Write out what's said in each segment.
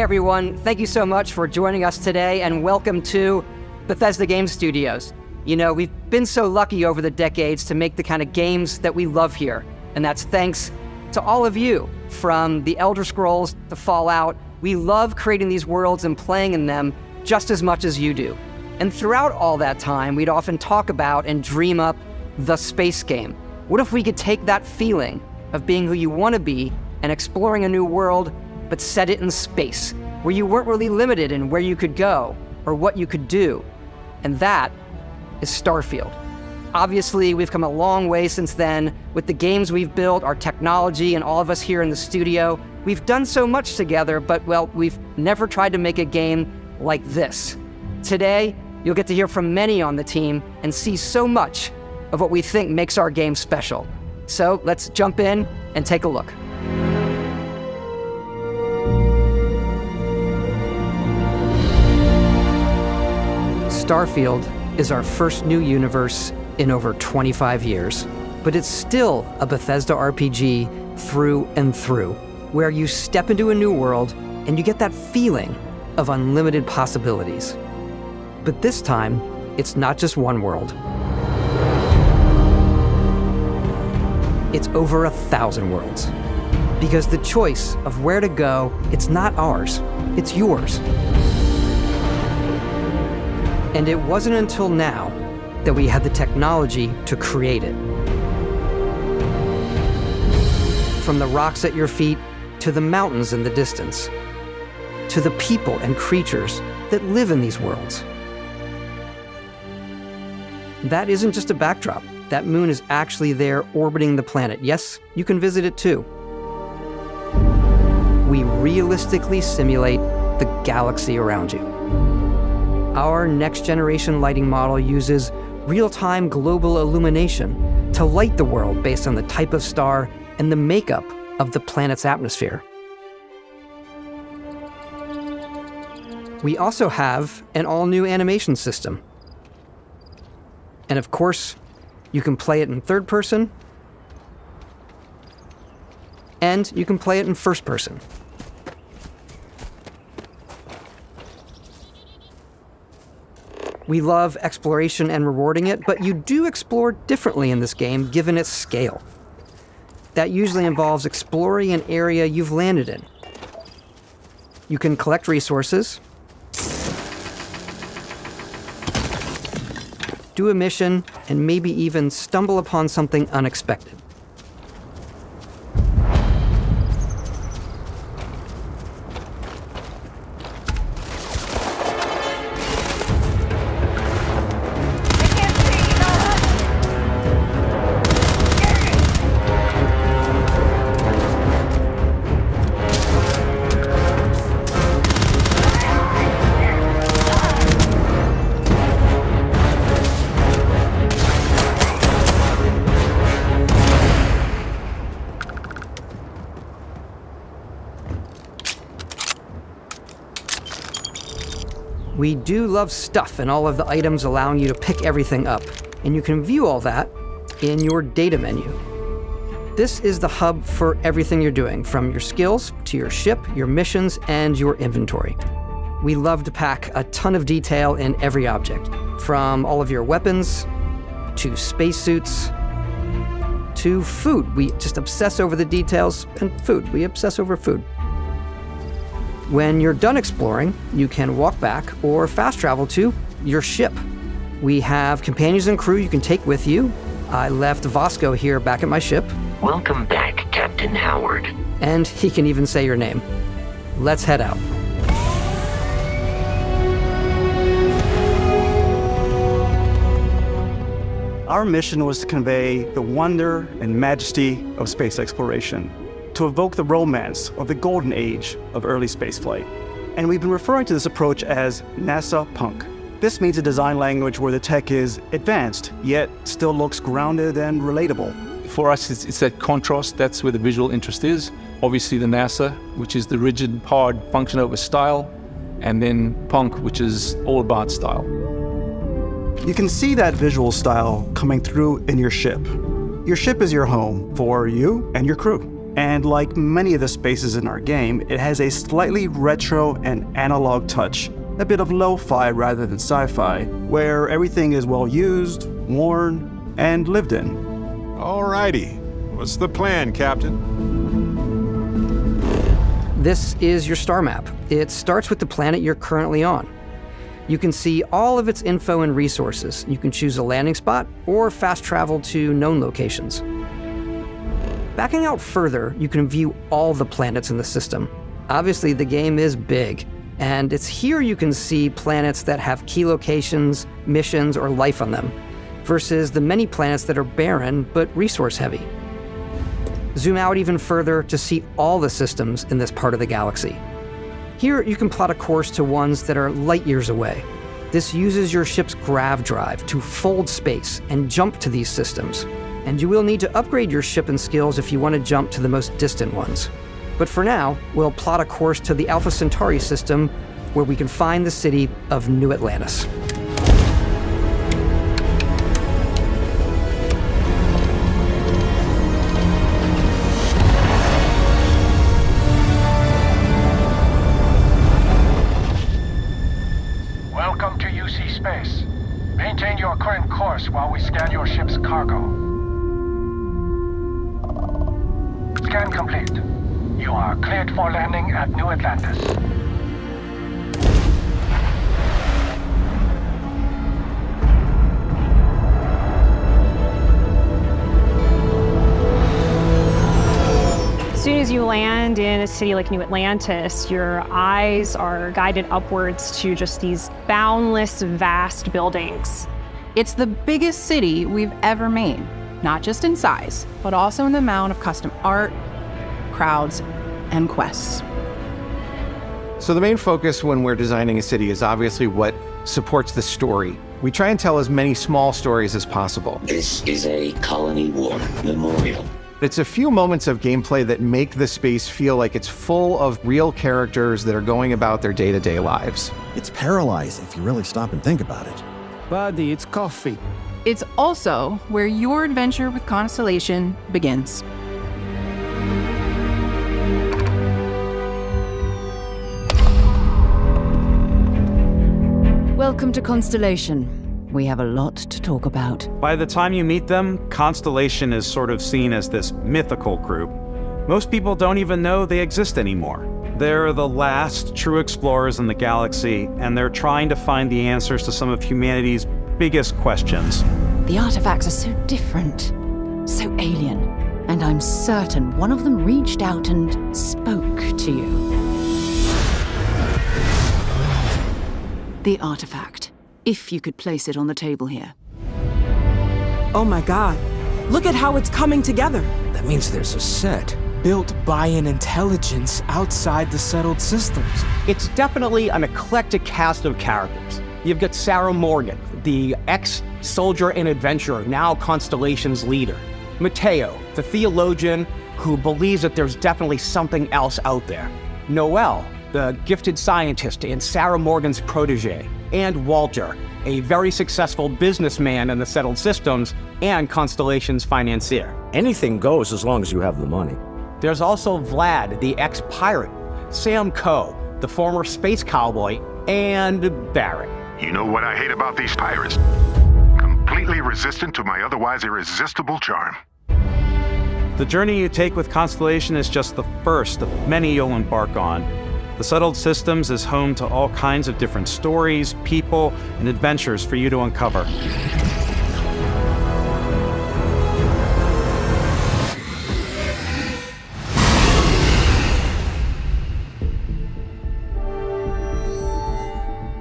everyone. Thank you so much for joining us today, and welcome to Bethesda Game Studios. You know, we've been so lucky over the decades to make the kind of games that we love here, and that's thanks to all of you. From the Elder Scrolls to Fallout, we love creating these worlds and playing in them just as much as you do. And throughout all that time, we'd often talk about and dream up the space game. What if we could take that feeling of being who you want to be and exploring a new world, but set it in space, where you weren't really limited in where you could go or what you could do? And that is Starfield. Obviously, we've come a long way since then with the games we've built, our technology, and all of us here in the studio. We've done so much together, but, well, we've never tried to make a game like this. Today, you'll get to hear from many on the team and see so much of what we think makes our game special. So let's jump in and take a look. Starfield is our first new universe in over 25 years, but it's still a Bethesda RPG through and through, where you step into a new world and you get that feeling of unlimited possibilities. But this time, it's not just one world. It's over 1,000 worlds. Because the choice of where to go, it's not ours, it's yours. And it wasn't until now that we had the technology to create it. From the rocks at your feet, to the mountains in the distance, to the people and creatures that live in these worlds. That isn't just a backdrop. That moon is actually there orbiting the planet. Yes, you can visit it too. We realistically simulate the galaxy around you. Our next-generation lighting model uses real-time global illumination to light the world based on the type of star and the makeup of the planet's atmosphere. We also have an all-new animation system. And of course, you can play it in third person, and you can play it in first person. We love exploration and rewarding it, but you do explore differently in this game given its scale. That usually involves exploring an area you've landed in. You can collect resources, do a mission, and maybe even stumble upon something unexpected. We do love stuff and all of the items allowing you to pick everything up, and you can view all that in your data menu. This is the hub for everything you're doing, from your skills to your ship, your missions, and your inventory. We love to pack a ton of detail in every object, from all of your weapons, to spacesuits, to food. We just obsess over the details, and food. We obsess over food. When you're done exploring, you can walk back or fast travel to your ship. We have companions and crew you can take with you. I left Vasco here back at my ship. Welcome back, Captain Howard. And he can even say your name. Let's head out. Our mission was to convey the wonder and majesty of space exploration, to evoke the romance of the golden age of early spaceflight. And we've been referring to this approach as NASA Punk. This means a design language where the tech is advanced, yet still looks grounded and relatable. For us, it's that contrast. That's where the visual interest is. Obviously the NASA, which is the rigid, hard function over style, and then Punk, which is all about style. You can see that visual style coming through in your ship. Your ship is your home for you and your crew. And like many of the spaces in our game, it has a slightly retro and analog touch, a bit of lo-fi rather than sci-fi, where everything is well used, worn, and lived in. Alrighty. What's the plan, Captain? This is your star map. It starts with the planet you're currently on. You can see all of its info and resources. You can choose a landing spot or fast travel to known locations. Backing out further, you can view all the planets in the system. Obviously, the game is big, and it's here you can see planets that have key locations, missions, or life on them, versus the many planets that are barren but resource-heavy. Zoom out even further to see all the systems in this part of the galaxy. Here, you can plot a course to ones that are light years away. This uses your ship's grav drive to fold space and jump to these systems. And you will need to upgrade your ship and skills if you want to jump to the most distant ones. But for now, we'll plot a course to the Alpha Centauri system, where we can find the city of New Atlantis. Welcome to UC Space. Maintain your current course while we scan your ship's cargo. Scan complete. You are cleared for landing at New Atlantis. As soon as you land in a city like New Atlantis, your eyes are guided upwards to just these boundless, vast buildings. It's the biggest city we've ever made, not just in size, but also in the amount of custom art, crowds, and quests. So the main focus when we're designing a city is obviously what supports the story. We try and tell as many small stories as possible. This is a colony war memorial. It's a few moments of gameplay that make the space feel like it's full of real characters that are going about their day-to-day lives. It's paralyzing if you really stop and think about it. Buddy, it's coffee. It's also where your adventure with Constellation begins. Welcome to Constellation. We have a lot to talk about. By the time you meet them, Constellation is sort of seen as this mythical group. Most people don't even know they exist anymore. They're the last true explorers in the galaxy, and they're trying to find the answers to some of humanity's biggest questions. The artifacts are so different, so alien, and I'm certain one of them reached out and spoke to you. The artifact. If you could place it on the table here. Oh my god. Look at how it's coming together. That means there's a set built by an intelligence outside the settled systems. It's definitely an eclectic cast of characters. You've got Sarah Morgan, the ex-soldier and adventurer, now Constellation's leader. Mateo, the theologian who believes that there's definitely something else out there. Noel, the gifted scientist and Sarah Morgan's protege. And Walter, a very successful businessman in the settled systems and Constellation's financier. Anything goes as long as you have the money. There's also Vlad, the ex-pirate, Sam Coe, the former space cowboy, and Barrett. You know what I hate about these pirates? Completely resistant to my otherwise irresistible charm. The journey you take with Constellation is just the first of many you'll embark on. The Settled Systems is home to all kinds of different stories, people, and adventures for you to uncover.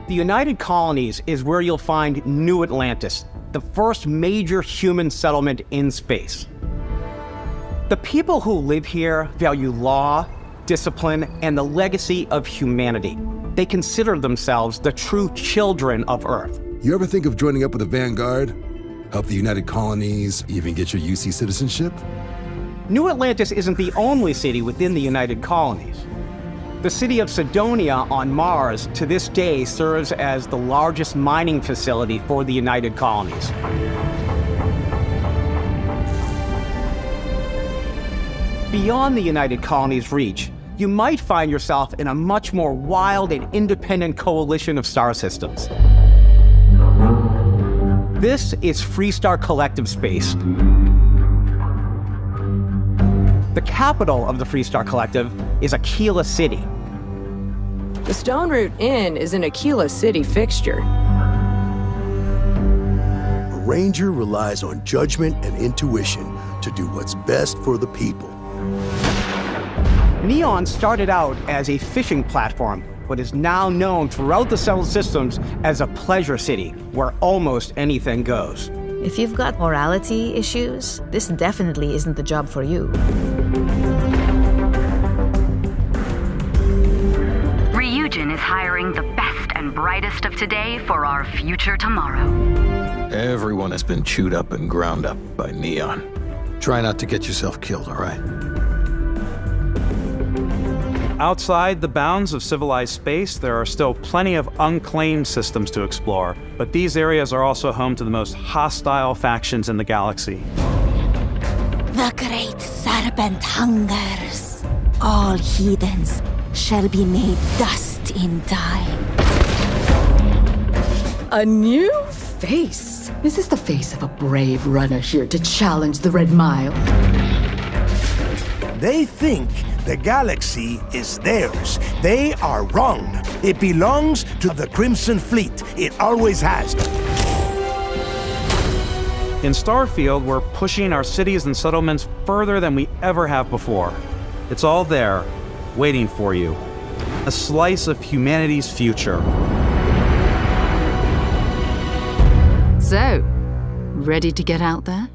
The United Colonies is where you'll find New Atlantis, the first major human settlement in space. The people who live here value law, discipline, and the legacy of humanity. They consider themselves the true children of Earth. You ever think of joining up with the Vanguard? Help the United Colonies, even get your UC citizenship? New Atlantis isn't the only city within the United Colonies. The city of Sidonia on Mars to this day serves as the largest mining facility for the United Colonies. Beyond the United Colonies' reach, you might find yourself in a much more wild and independent coalition of star systems. This is Freestar Collective Space. The capital of the Freestar Collective is Aquila City. The Stone Root Inn is an Aquila City fixture. A ranger relies on judgment and intuition to do what's best for the people. Neon started out as a fishing platform, but is now known throughout the settled systems as a pleasure city where almost anything goes. If you've got morality issues, this definitely isn't the job for you. Ryujin is hiring the best and brightest of today for our future tomorrow. Everyone has been chewed up and ground up by Neon. Try not to get yourself killed, all right? Outside the bounds of civilized space, there are still plenty of unclaimed systems to explore, but these areas are also home to the most hostile factions in the galaxy. The great serpent hungers. All heathens shall be made dust in time. A new face. Is this the face of a brave runner here to challenge the Red Mile? They think the galaxy is theirs. They are wrong. It belongs to the Crimson Fleet. It always has. In Starfield, we're pushing our cities and settlements further than we ever have before. It's all there, waiting for you. A slice of humanity's future. So, ready to get out there?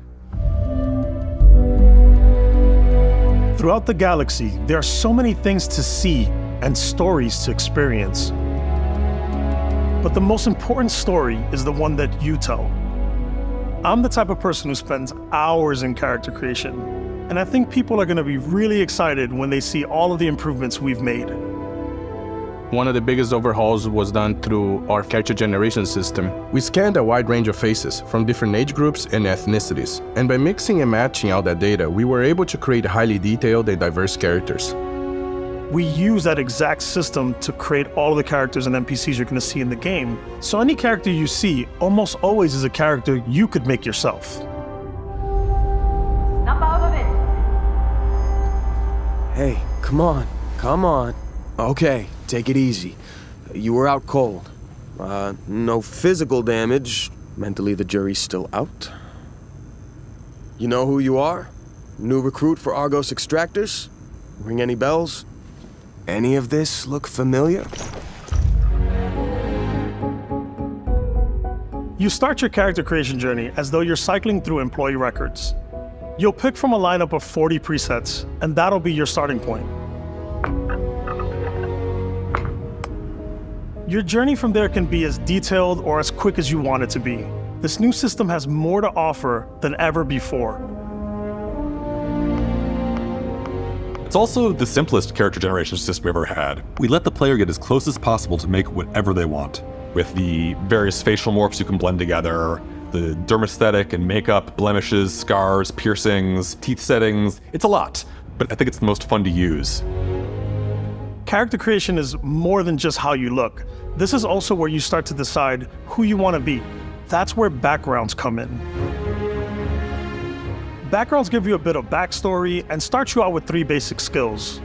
Throughout the galaxy, there are so many things to see and stories to experience. But the most important story is the one that you tell. I'm the type of person who spends hours in character creation, and I think people are going to be really excited when they see all of the improvements we've made. One of the biggest overhauls was done through our character generation system. We scanned a wide range of faces from different age groups and ethnicities, and by mixing and matching all that data, we were able to create highly detailed and diverse characters. We use that exact system to create all of the characters and NPCs you're going to see in the game. So any character you see almost always is a character you could make yourself. Snap out of it! Hey, come on, come on. Okay, take it easy. You were out cold. No physical damage. Mentally, the jury's still out. You know who you are? New recruit for Argos Extractors? Ring any bells? Any of this look familiar? You start your character creation journey as though you're cycling through employee records. You'll pick from a lineup of 40 presets, and that'll be your starting point. Your journey from there can be as detailed or as quick as you want it to be. This new system has more to offer than ever before. It's also the simplest character generation system we've ever had. We let the player get as close as possible to make whatever they want. With the various facial morphs you can blend together, the dermesthetic and makeup, blemishes, scars, piercings, teeth settings, it's a lot, but I think it's the most fun to use. Character creation is more than just how you look. This is also where you start to decide who you want to be. That's where backgrounds come in. Backgrounds give you a bit of backstory and start you out with 3 basic skills.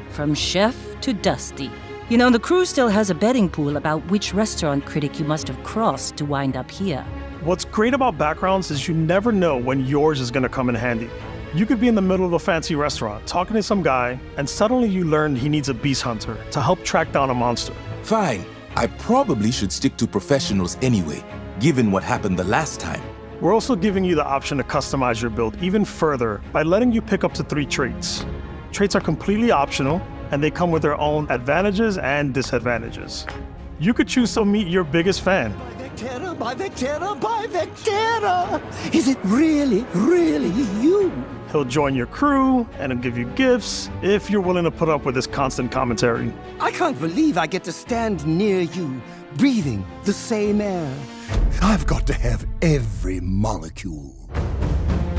From chef to Dusty. You know, the crew still has a betting pool about which restaurant critic you must have crossed to wind up here. What's great about backgrounds is you never know when yours is going to come in handy. You could be in the middle of a fancy restaurant talking to some guy, and suddenly you learn he needs a beast hunter to help track down a monster. Fine. I probably should stick to professionals anyway, given what happened the last time. We're also giving you the option to customize your build even further by letting you pick up to 3 traits. Traits are completely optional, and they come with their own advantages and disadvantages. You could choose to meet your biggest fan. By Vectera, by Vectera! Is it really, really you? He'll join your crew, and he'll give you gifts if you're willing to put up with his constant commentary. I can't believe I get to stand near you, breathing the same air. I've got to have every molecule.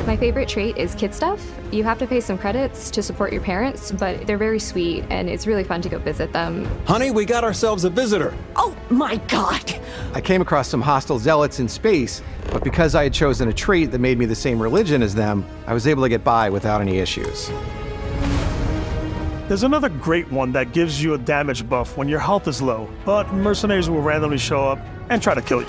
My favorite trait is kid stuff. You have to pay some credits to support your parents, but they're very sweet and it's really fun to go visit them. Honey, we got ourselves a visitor. Oh my god! I came across some hostile zealots in space, but because I had chosen a trait that made me the same religion as them, I was able to get by without any issues. There's another great one that gives you a damage buff when your health is low, but mercenaries will randomly show up and try to kill you.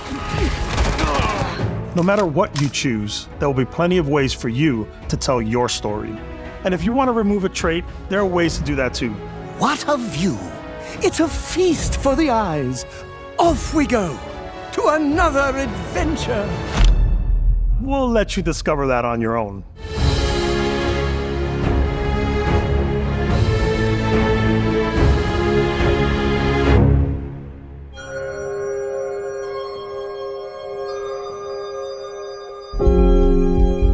No matter what you choose, there will be plenty of ways for you to tell your story. And if you want to remove a trait, there are ways to do that too. What a view! It's a feast for the eyes. Off we go to another adventure. We'll let you discover that on your own.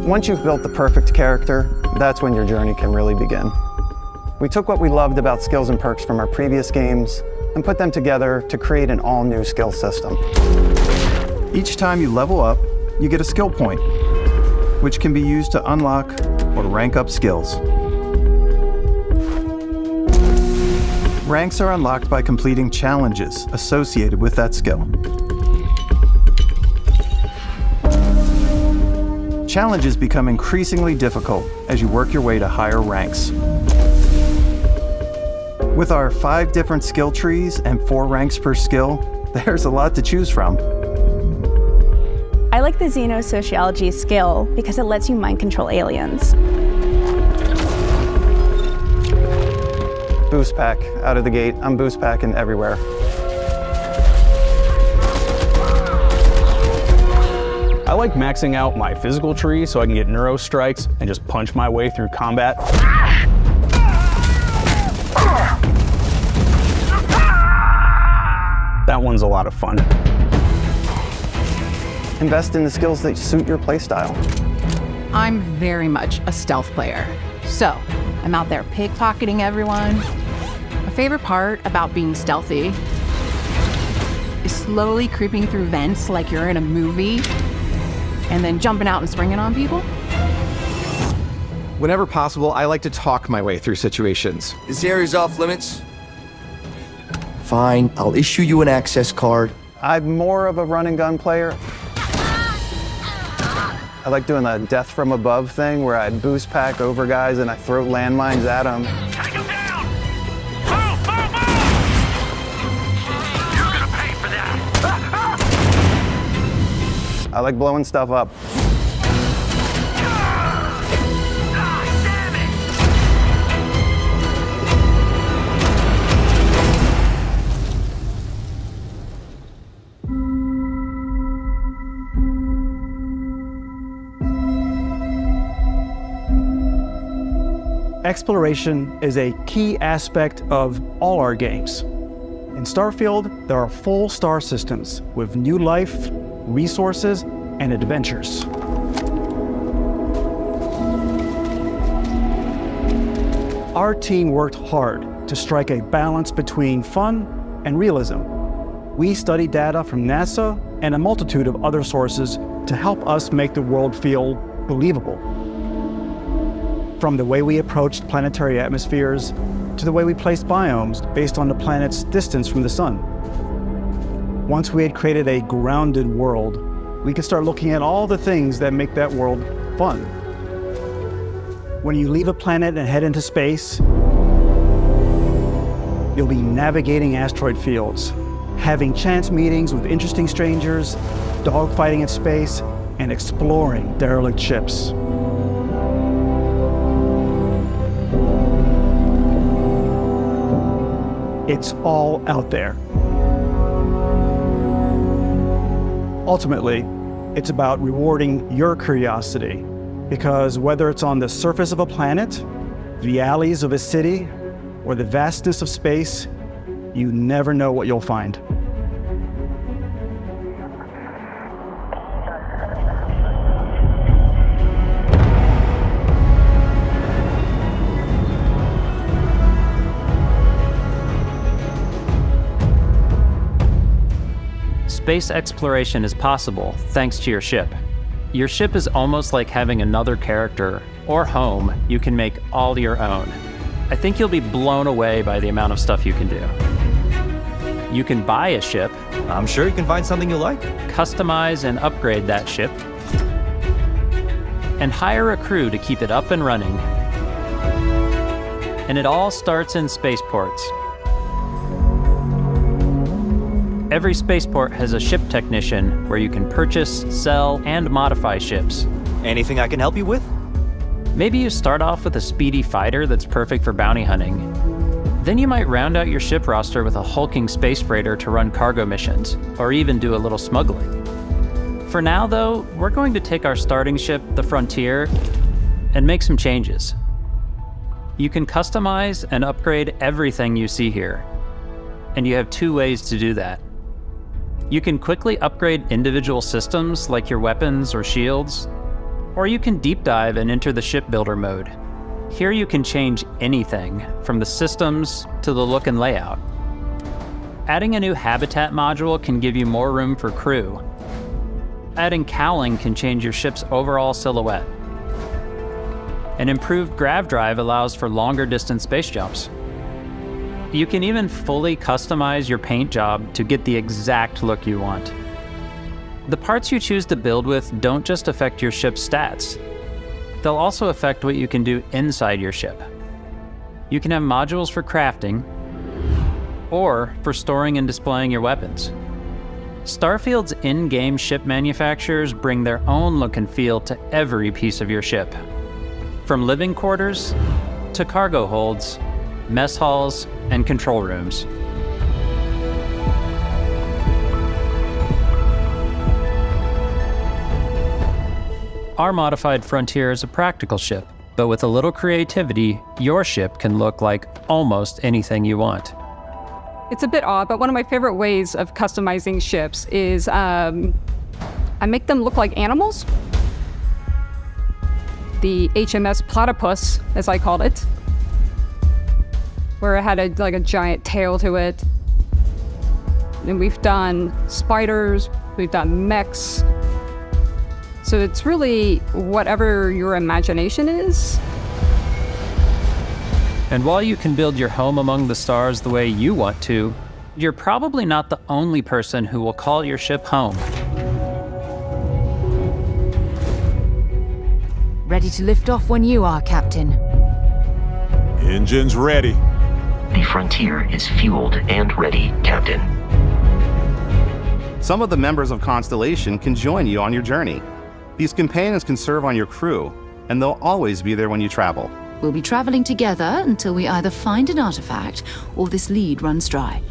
Once you've built the perfect character, that's when your journey can really begin. We took what we loved about skills and perks from our previous games and put them together to create an all-new skill system. Each time you level up, you get a skill point, which can be used to unlock or rank up skills. Ranks are unlocked by completing challenges associated with that skill. Challenges become increasingly difficult as you work your way to higher ranks. With our 5 different skill trees and 4 ranks per skill, there's a lot to choose from. I like the Xenosociology skill because it lets you mind control aliens. Boost pack out of the gate. I'm boost packing everywhere. I like maxing out my physical tree so I can get neuro strikes and just punch my way through combat. That one's a lot of fun. Invest in the skills that suit your playstyle. I'm very much a stealth player. So, I'm out there pickpocketing everyone. My favorite part about being stealthy is slowly creeping through vents like you're in a movie and then jumping out and springing on people. Whenever possible, I like to talk my way through situations. This area's off limits. Fine, I'll issue you an access card. I'm more of a run and gun player. I like doing the death from above thing where I boost pack over guys and I throw landmines at them. I like blowing stuff up. Exploration is a key aspect of all our games. In Starfield, there are full star systems with new life, resources, and adventures. Our team worked hard to strike a balance between fun and realism. We studied data from NASA and a multitude of other sources to help us make the world feel believable. From the way we approached planetary atmospheres to the way we placed biomes based on the planet's distance from the sun. Once we had created a grounded world, we could start looking at all the things that make that world fun. When you leave a planet and head into space, you'll be navigating asteroid fields, having chance meetings with interesting strangers, dogfighting in space, and exploring derelict ships. It's all out there. Ultimately, it's about rewarding your curiosity, because whether it's on the surface of a planet, the alleys of a city, or the vastness of space, you never know what you'll find. Space exploration is possible thanks to your ship. Your ship is almost like having another character or home you can make all your own. I think you'll be blown away by the amount of stuff you can do. You can buy a ship. I'm sure you can find something you like. Customize and upgrade that ship. And hire a crew to keep it up and running. And it all starts in spaceports. Every spaceport has a ship technician where you can purchase, sell, and modify ships. Anything I can help you with? Maybe you start off with a speedy fighter that's perfect for bounty hunting. Then you might round out your ship roster with a hulking space freighter to run cargo missions, or even do a little smuggling. For now, though, we're going to take our starting ship, the Frontier, and make some changes. You can customize and upgrade everything you see here, and you have two ways to do that. You can quickly upgrade individual systems like your weapons or shields, or you can deep dive and enter the shipbuilder mode. Here you can change anything, from the systems to the look and layout. Adding a new habitat module can give you more room for crew. Adding cowling can change your ship's overall silhouette. An improved grav drive allows for longer distance space jumps. You can even fully customize your paint job to get the exact look you want. The parts you choose to build with don't just affect your ship's stats. They'll also affect what you can do inside your ship. You can have modules for crafting, or for storing and displaying your weapons. Starfield's in-game ship manufacturers bring their own look and feel to every piece of your ship. From living quarters, to cargo holds, mess halls, and control rooms. Our modified Frontier is a practical ship, but with a little creativity, your ship can look like almost anything you want. It's a bit odd, but one of my favorite ways of customizing ships is I make them look like animals. The HMS Platypus, as I called it, where it had a giant tail to it. And we've done spiders, we've done mechs. So it's really whatever your imagination is. And while you can build your home among the stars the way you want to, you're probably not the only person who will call your ship home. Ready to lift off when you are, Captain. Engines ready. The Frontier is fueled and ready, Captain. Some of the members of Constellation can join you on your journey. These companions can serve on your crew, and they'll always be there when you travel. We'll be traveling together until we either find an artifact or this lead runs dry.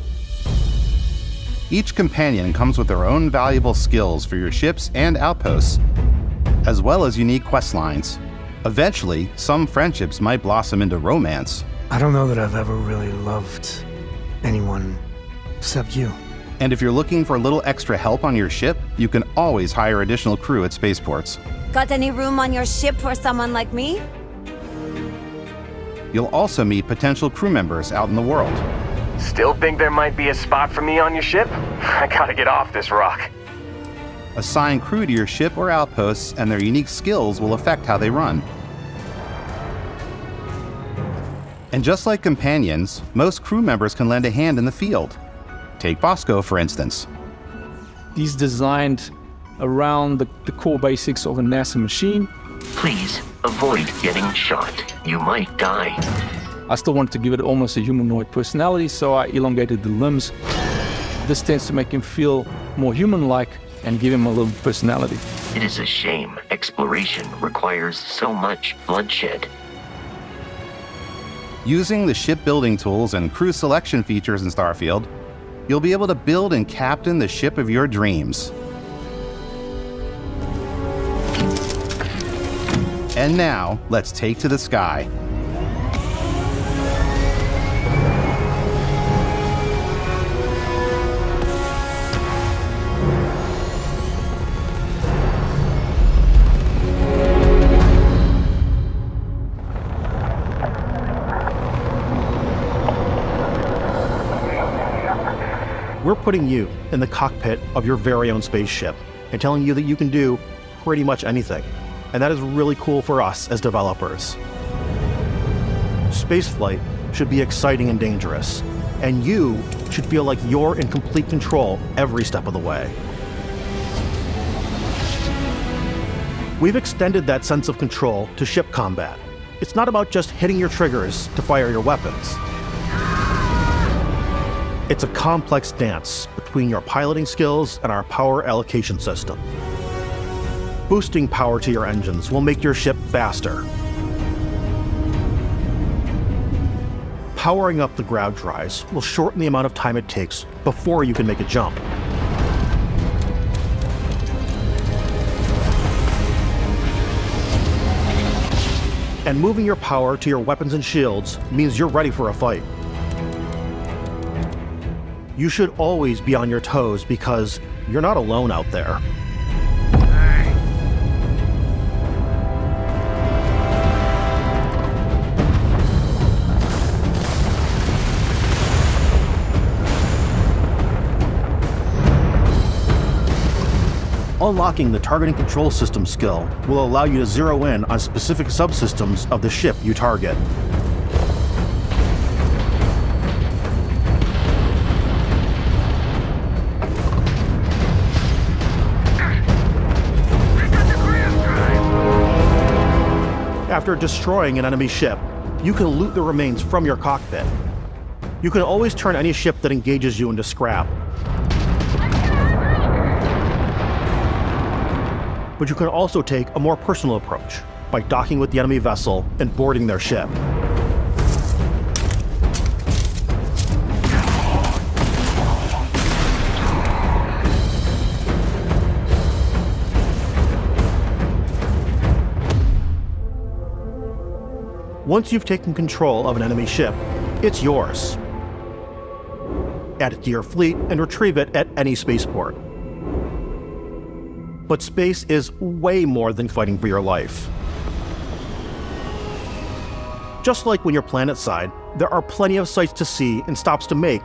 Each companion comes with their own valuable skills for your ships and outposts, as well as unique quest lines. Eventually, some friendships might blossom into romance. I don't know that I've ever really loved anyone except you. And if you're looking for a little extra help on your ship, you can always hire additional crew at spaceports. Got any room on your ship for someone like me? You'll also meet potential crew members out in the world. Still think there might be a spot for me on your ship? I gotta get off this rock. Assign crew to your ship or outposts, and their unique skills will affect how they run. And just like companions, most crew members can lend a hand in the field. Take Bosco, for instance. He's designed around the core basics of a NASA machine. Please avoid getting shot. You might die. I still wanted to give it almost a humanoid personality, so I elongated the limbs. This tends to make him feel more human-like and give him a little personality. It is a shame exploration requires so much bloodshed. Using the shipbuilding tools and crew selection features in Starfield, you'll be able to build and captain the ship of your dreams. And now, let's take to the sky. We're putting you in the cockpit of your very own spaceship and telling you that you can do pretty much anything, and that is really cool for us as developers. Spaceflight should be exciting and dangerous, and you should feel like you're in complete control every step of the way. We've extended that sense of control to ship combat. It's not about just hitting your triggers to fire your weapons. It's a complex dance between your piloting skills and our power allocation system. Boosting power to your engines will make your ship faster. Powering up the ground drives will shorten the amount of time it takes before you can make a jump. And moving your power to your weapons and shields means you're ready for a fight. You should always be on your toes because you're not alone out there. Unlocking the targeting control system skill will allow you to zero in on specific subsystems of the ship you target. After destroying an enemy ship, you can loot the remains from your cockpit. You can always turn any ship that engages you into scrap. But you can also take a more personal approach by docking with the enemy vessel and boarding their ship. Once you've taken control of an enemy ship, it's yours. Add it to your fleet and retrieve it at any spaceport. But space is way more than fighting for your life. Just like when you're planetside, there are plenty of sights to see and stops to make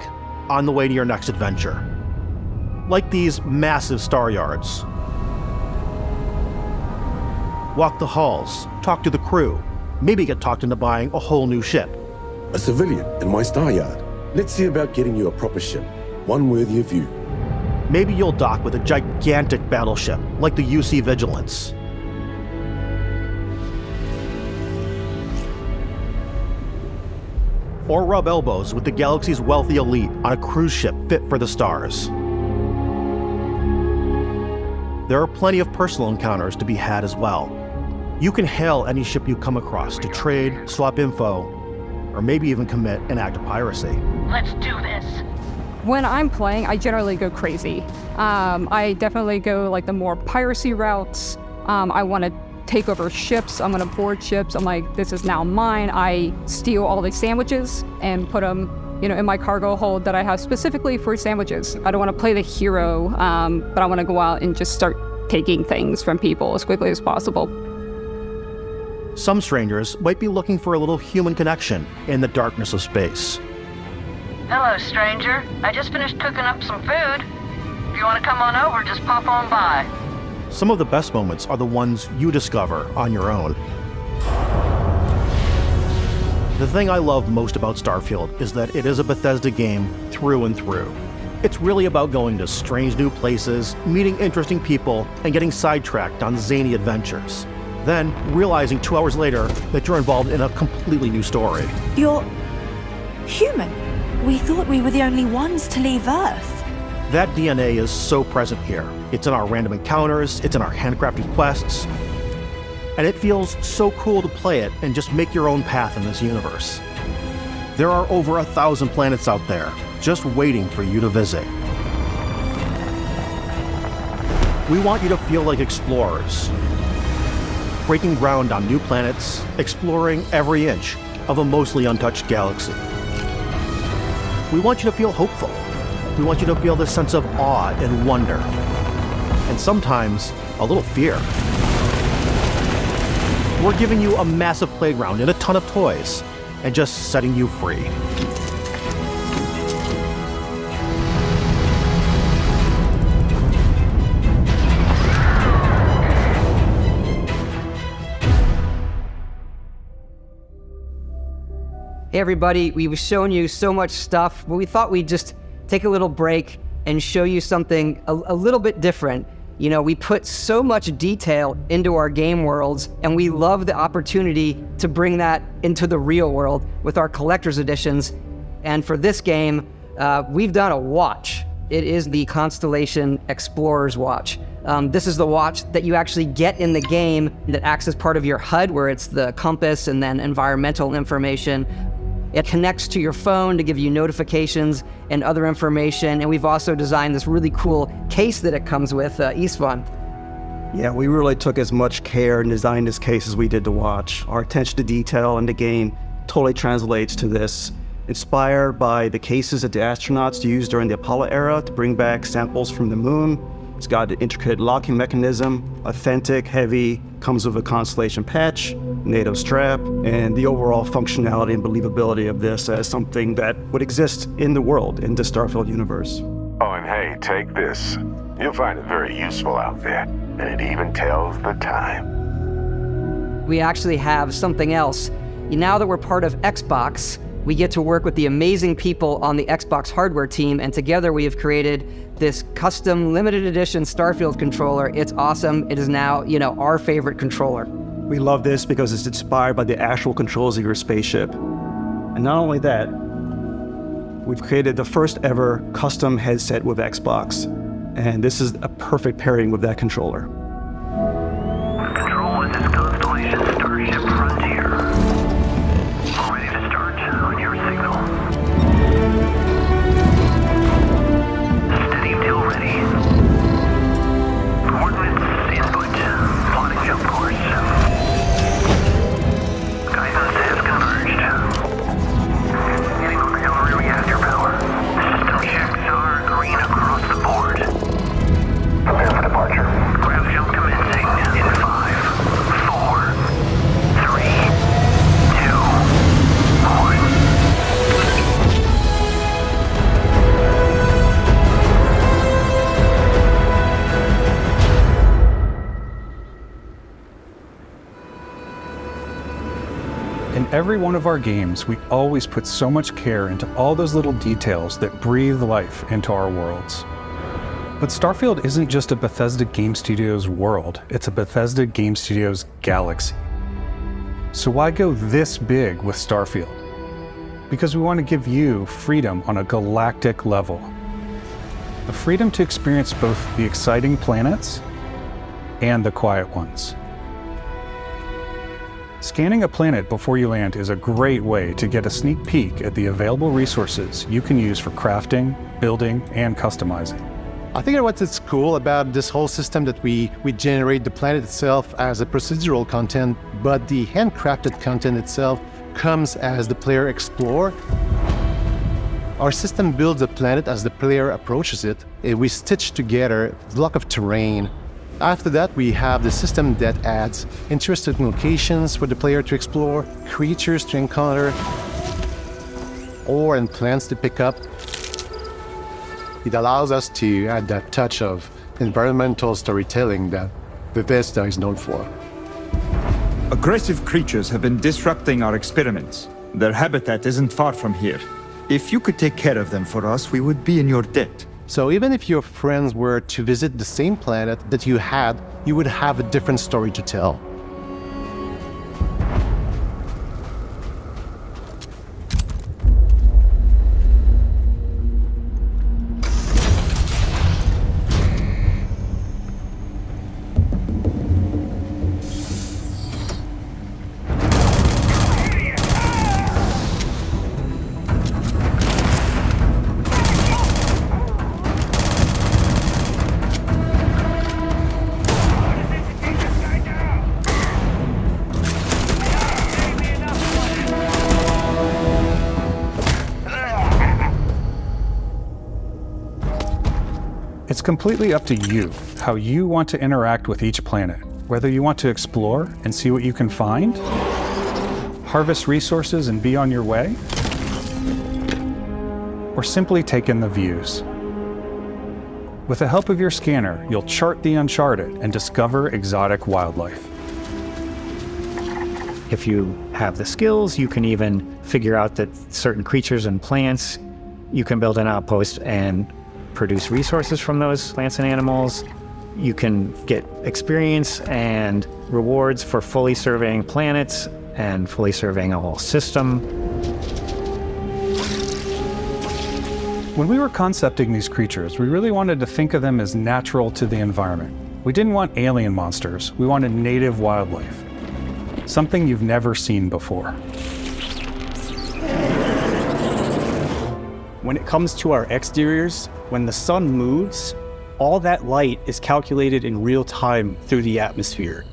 on the way to your next adventure. Like these massive star yards. Walk the halls, talk to the crew, maybe get talked into buying a whole new ship. A civilian in my star yard. Let's see about getting you a proper ship, one worthy of you. Maybe you'll dock with a gigantic battleship, like the UC Vigilance. Or rub elbows with the galaxy's wealthy elite on a cruise ship fit for the stars. There are plenty of personal encounters to be had as well. You can hail any ship you come across to trade, swap info, or maybe even commit an act of piracy. Let's do this. When I'm playing, I generally go crazy. I definitely go like the more piracy routes. I want to take over ships. I'm going to board ships. I'm like, this is now mine. I steal all these sandwiches and put them, in my cargo hold that I have specifically for sandwiches. I don't want to play the hero, but I want to go out and just start taking things from people as quickly as possible. Some strangers might be looking for a little human connection in the darkness of space. Hello, stranger. I just finished cooking up some food. If you want to come on over, just pop on by. Some of the best moments are the ones you discover on your own. The thing I love most about Starfield is that it is a Bethesda game through and through. It's really about going to strange new places, meeting interesting people, and getting sidetracked on zany adventures. Then realizing 2 hours later that you're involved in a completely new story. You're human. We thought we were the only ones to leave Earth. That DNA is so present here. It's in our random encounters, it's in our handcrafted quests, and it feels so cool to play it and just make your own path in this universe. There are over 1,000 planets out there, just waiting for you to visit. We want you to feel like explorers, breaking ground on new planets, exploring every inch of a mostly untouched galaxy. We want you to feel hopeful. We want you to feel this sense of awe and wonder, and sometimes a little fear. We're giving you a massive playground and a ton of toys, and just setting you free. Hey everybody, we've shown you so much stuff, but we thought we'd just take a little break and show you something a little bit different. You know, we put so much detail into our game worlds, and we love the opportunity to bring that into the real world with our collector's editions. And for this game, we've done a watch. It is the Constellation Explorer's Watch. This is the watch that you actually get in the game that acts as part of your HUD, where it's the compass and then environmental information. It connects to your phone to give you notifications and other information. And we've also designed this really cool case that it comes with, Istvan. Yeah, we really took as much care in designing this case as we did the watch. Our attention to detail in the game totally translates to this. Inspired by the cases that the astronauts used during the Apollo era to bring back samples from the moon. It's got an intricate locking mechanism, authentic, heavy, comes with a Constellation patch, NATO strap, and the overall functionality and believability of this as something that would exist in the world, in the Starfield universe. Oh, and hey, take this. You'll find it very useful out there, and it even tells the time. We actually have something else. Now that we're part of Xbox, we get to work with the amazing people on the Xbox hardware team, and together we have created this custom limited edition Starfield controller. It's awesome. It is now, our favorite controller. We love this because it's inspired by the actual controls of your spaceship. And not only that, we've created the first ever custom headset with Xbox. And this is a perfect pairing with that controller. Control, this is Constellation Starship Frontier. Ready to start on your signal. Steady till ready. Coordinates input. Plotting jump course. Guidance has converged. Getting auxiliary reactor power. System checks are green across the board. Prepare for departure. Grav jump commencing in 5, 4, 3, 2, 1. In every one of our games, we always put so much care into all those little details that breathe life into our worlds. But Starfield isn't just a Bethesda Game Studios world, it's a Bethesda Game Studios galaxy. So why go this big with Starfield? Because we want to give you freedom on a galactic level. The freedom to experience both the exciting planets and the quiet ones. Scanning a planet before you land is a great way to get a sneak peek at the available resources you can use for crafting, building, and customizing. I think what's cool about this whole system that we generate the planet itself as a procedural content, but the handcrafted content itself comes as the player explore. Our system builds the planet as the player approaches it. We stitch together a block of terrain. After that, we have the system that adds interesting locations for the player to explore, creatures to encounter, ore and plants to pick up. It allows us to add that touch of environmental storytelling that Bethesda is known for. Aggressive creatures have been disrupting our experiments. Their habitat isn't far from here. If you could take care of them for us, we would be in your debt. So even if your friends were to visit the same planet that you had, you would have a different story to tell. It's completely up to you how you want to interact with each planet, whether you want to explore and see what you can find, harvest resources and be on your way, or simply take in the views. With the help of your scanner, you'll chart the uncharted and discover exotic wildlife. If you have the skills, you can even figure out that certain creatures and plants, you can build an outpost and produce resources from those plants and animals. You can get experience and rewards for fully surveying planets and fully surveying a whole system. When we were concepting these creatures, we really wanted to think of them as natural to the environment. We didn't want alien monsters, we wanted native wildlife. Something you've never seen before. When it comes to our exteriors, when the sun moves, all that light is calculated in real time through the atmosphere.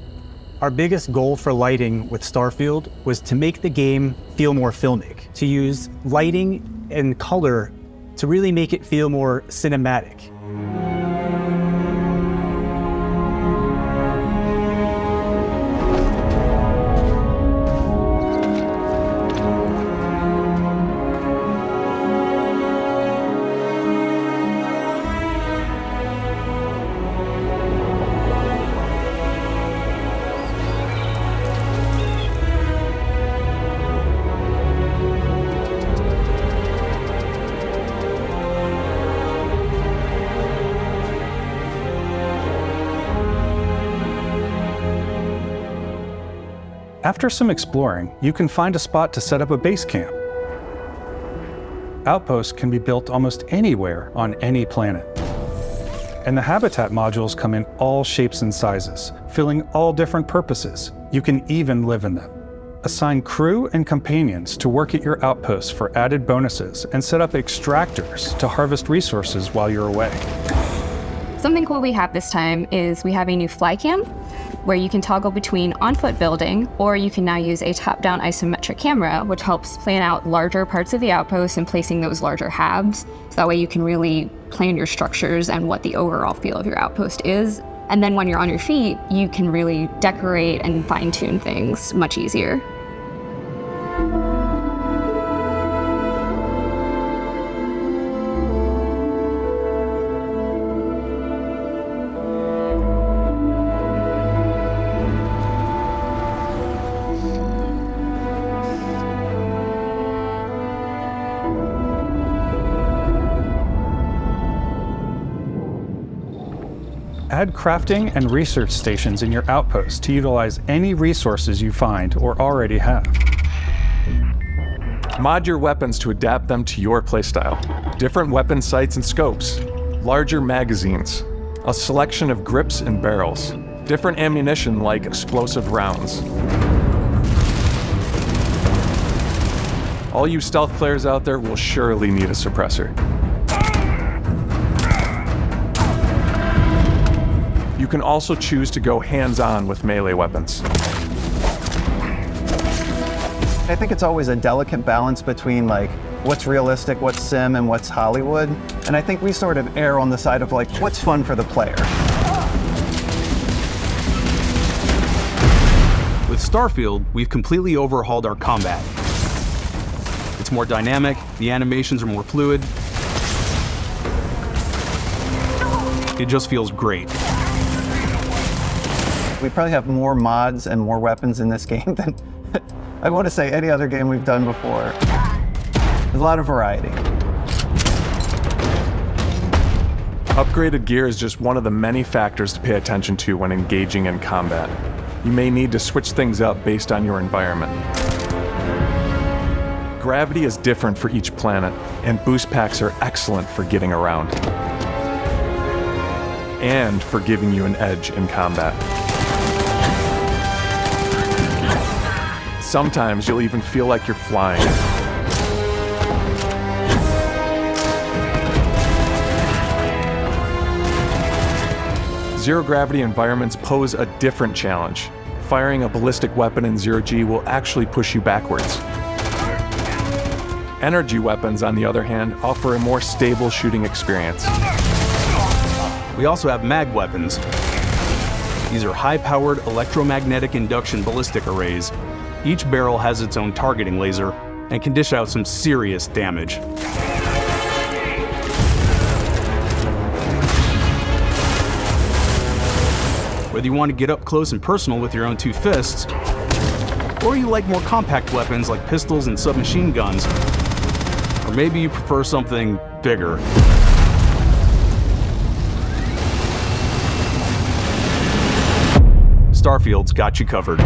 Our biggest goal for lighting with Starfield was to make the game feel more filmic, to use lighting and color to really make it feel more cinematic. After some exploring, you can find a spot to set up a base camp. Outposts can be built almost anywhere on any planet. And the habitat modules come in all shapes and sizes, filling all different purposes. You can even live in them. Assign crew and companions to work at your outposts for added bonuses and set up extractors to harvest resources while you're away. Something cool we have this time is we have a new fly cam where you can toggle between on-foot building, or you can now use a top-down isometric camera, which helps plan out larger parts of the outpost and placing those larger halves. So that way you can really plan your structures and what the overall feel of your outpost is. And then when you're on your feet, you can really decorate and fine-tune things much easier. Add crafting and research stations in your outpost to utilize any resources you find or already have. Mod your weapons to adapt them to your playstyle. Different weapon sights and scopes, larger magazines, a selection of grips and barrels, different ammunition like explosive rounds. All you stealth players out there will surely need a suppressor. You can also choose to go hands-on with melee weapons. I think it's always a delicate balance between like what's realistic, what's sim, and what's Hollywood. And I think we sort of err on the side of like what's fun for the player. With Starfield, we've completely overhauled our combat. It's more dynamic, the animations are more fluid. It just feels great. We probably have more mods and more weapons in this game than I want to say any other game we've done before. There's a lot of variety. Upgraded gear is just one of the many factors to pay attention to when engaging in combat. You may need to switch things up based on your environment. Gravity is different for each planet, and boost packs are excellent for getting around. And for giving you an edge in combat. Sometimes you'll even feel like you're flying. Zero-gravity environments pose a different challenge. Firing a ballistic weapon in zero-G will actually push you backwards. Energy weapons, on the other hand, offer a more stable shooting experience. We also have mag weapons. These are high-powered electromagnetic induction ballistic arrays. Each barrel has its own targeting laser and can dish out some serious damage. Whether you want to get up close and personal with your own two fists, Or you like more compact weapons like pistols and submachine guns. Or maybe you prefer something bigger. Starfield's got you covered.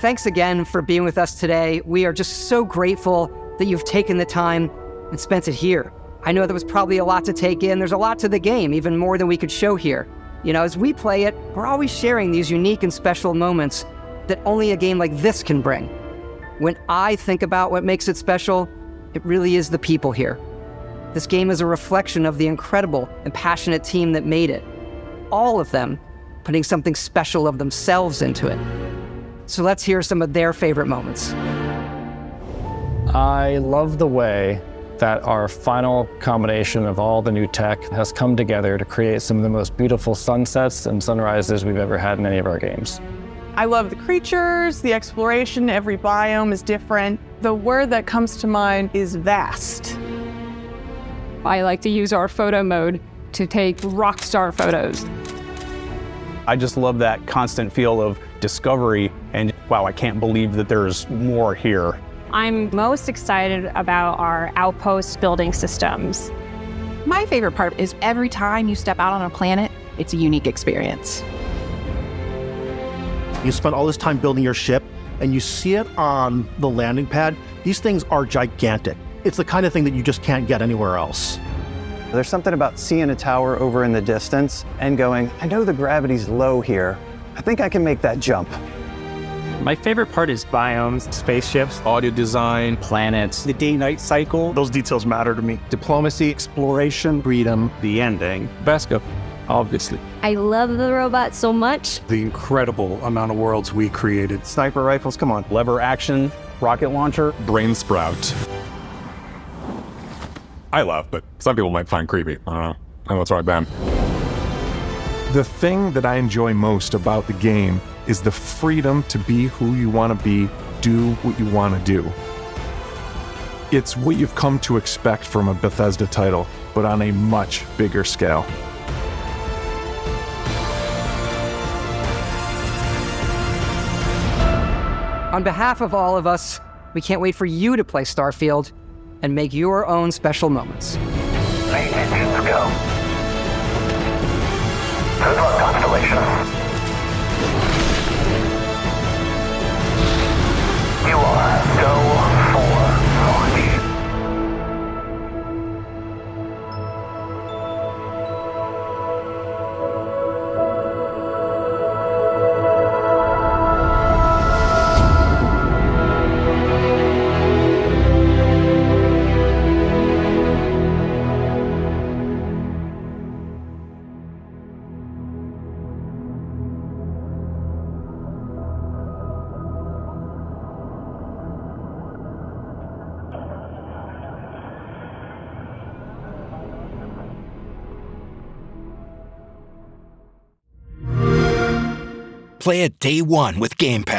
Thanks again for being with us today. We are just so grateful that you've taken the time and spent it here. I know there was probably a lot to take in. There's a lot to the game, even more than we could show here. You know, as we play it, we're always sharing these unique and special moments that only a game like this can bring. When I think about what makes it special, it really is the people here. This game is a reflection of the incredible and passionate team that made it. All of them putting something special of themselves into it. So let's hear some of their favorite moments. I love the way that our final combination of all the new tech has come together to create some of the most beautiful sunsets and sunrises we've ever had in any of our games. I love the creatures, the exploration, every biome is different. The word that comes to mind is vast. I like to use our photo mode to take rock star photos. I just love that constant feel of discovery and wow, I can't believe that there's more here. I'm most excited about our outpost building systems. My favorite part is every time you step out on a planet, it's a unique experience. You spend all this time building your ship and you see it on the landing pad. These things are gigantic. It's the kind of thing that you just can't get anywhere else. There's something about seeing a tower over in the distance and going, I know the gravity's low here. I think I can make that jump. My favorite part is biomes, spaceships, audio design, planets, the day-night cycle. Those details matter to me. Diplomacy, exploration, freedom, the ending. Vasco, obviously. I love the robot so much. The incredible amount of worlds we created. Sniper rifles, come on. Lever action, rocket launcher. Brain sprout. I love, but some people might find creepy. I don't know. I know it's right, Ben. The thing that I enjoy most about the game is the freedom to be who you want to be, do what you want to do. It's what you've come to expect from a Bethesda title, but on a much bigger scale. On behalf of all of us, we can't wait for you to play Starfield and make your own special moments. Main engines go. Good luck, Constellation. You are go for launch. Play it day one with Game Pass.